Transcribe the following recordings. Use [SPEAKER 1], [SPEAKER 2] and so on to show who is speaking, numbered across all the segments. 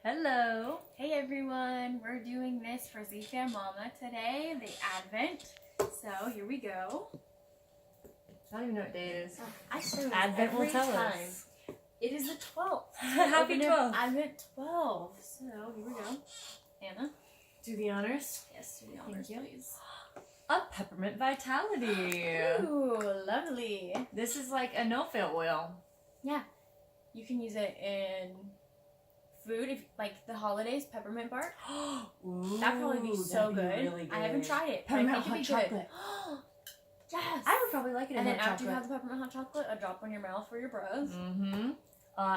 [SPEAKER 1] Hello.
[SPEAKER 2] Hey everyone, we're doing this for Zika and Mama today, the Advent. So here we go.
[SPEAKER 1] I don't even know what day it is.
[SPEAKER 2] I show
[SPEAKER 1] Advent will
[SPEAKER 2] every
[SPEAKER 1] tell
[SPEAKER 2] time.
[SPEAKER 1] us.
[SPEAKER 2] It is the 12th.
[SPEAKER 1] Happy 12th.
[SPEAKER 2] Advent 12. So here we go. Anna.
[SPEAKER 1] Do the honors.
[SPEAKER 2] Yes, do the honors,
[SPEAKER 1] you.
[SPEAKER 2] please.
[SPEAKER 1] A peppermint vitality.
[SPEAKER 2] Ooh, lovely.
[SPEAKER 1] This is like a no-fail oil.
[SPEAKER 2] Yeah, you can use it in food, if like the holidays, peppermint bark.
[SPEAKER 1] Ooh,
[SPEAKER 2] That'd probably be so
[SPEAKER 1] that'd
[SPEAKER 2] good.
[SPEAKER 1] be really good.
[SPEAKER 2] I haven't tried it, but
[SPEAKER 1] Peppermint
[SPEAKER 2] I think
[SPEAKER 1] hot
[SPEAKER 2] it'd be good.
[SPEAKER 1] chocolate.
[SPEAKER 2] Yes.
[SPEAKER 1] I would probably like it in
[SPEAKER 2] And then
[SPEAKER 1] hot
[SPEAKER 2] after you
[SPEAKER 1] chocolate.
[SPEAKER 2] have the peppermint hot chocolate, a drop on your mouth for your bros.
[SPEAKER 1] Mm-hmm.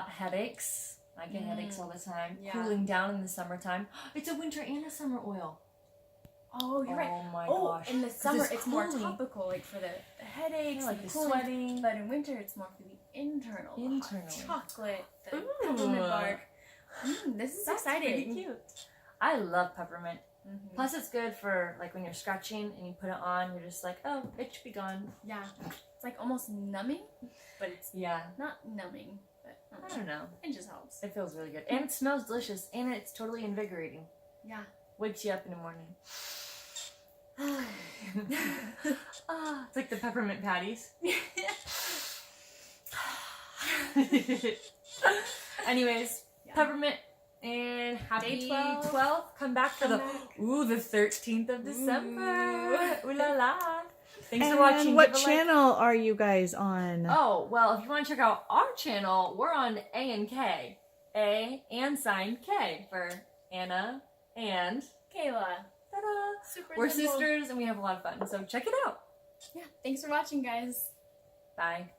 [SPEAKER 1] Headaches. I get headaches all the time.
[SPEAKER 2] Yeah.
[SPEAKER 1] Cooling down in the summertime. It's a winter and a summer oil.
[SPEAKER 2] Oh, you're right.
[SPEAKER 1] Oh my
[SPEAKER 2] Oh,
[SPEAKER 1] gosh.
[SPEAKER 2] in the summer it's more
[SPEAKER 1] cooling.
[SPEAKER 2] topical, like for the headaches,
[SPEAKER 1] Yeah, like
[SPEAKER 2] and
[SPEAKER 1] the
[SPEAKER 2] cooling.
[SPEAKER 1] sweating.
[SPEAKER 2] But in winter it's more for the internal. The hot
[SPEAKER 1] Internally.
[SPEAKER 2] chocolate, the
[SPEAKER 1] Ooh.
[SPEAKER 2] peppermint bark. This is
[SPEAKER 1] That's
[SPEAKER 2] exciting.
[SPEAKER 1] pretty cute. I love peppermint.
[SPEAKER 2] Mhm.
[SPEAKER 1] Plus, it's good for like when you're scratching and you put it on. You're just like, oh, it should be gone.
[SPEAKER 2] Yeah, it's like almost numbing, but it's
[SPEAKER 1] Yeah.
[SPEAKER 2] not numbing. But
[SPEAKER 1] I don't know.
[SPEAKER 2] it just helps.
[SPEAKER 1] It feels really good, and it smells delicious, and it's totally invigorating.
[SPEAKER 2] Yeah.
[SPEAKER 1] Wakes you up in the morning. It's like the peppermint patties. Anyways,
[SPEAKER 2] Yeah.
[SPEAKER 1] peppermint and happy
[SPEAKER 2] Day 12.
[SPEAKER 1] 12th. Come back for
[SPEAKER 2] Come
[SPEAKER 1] the
[SPEAKER 2] back.
[SPEAKER 1] the 13th of December. Ooh la la. Thanks
[SPEAKER 3] And
[SPEAKER 1] for watching.
[SPEAKER 3] what
[SPEAKER 1] Give a like.
[SPEAKER 3] channel are you guys on?
[SPEAKER 1] Oh, well, if you want to check out our channel, we're on A and K. A and sign K for Anna and
[SPEAKER 2] Kayla.
[SPEAKER 1] ta-da.
[SPEAKER 2] Super
[SPEAKER 1] We're
[SPEAKER 2] simple.
[SPEAKER 1] sisters and we have a lot of fun. So check it out.
[SPEAKER 2] Yeah. Thanks for watching, guys.
[SPEAKER 1] Bye.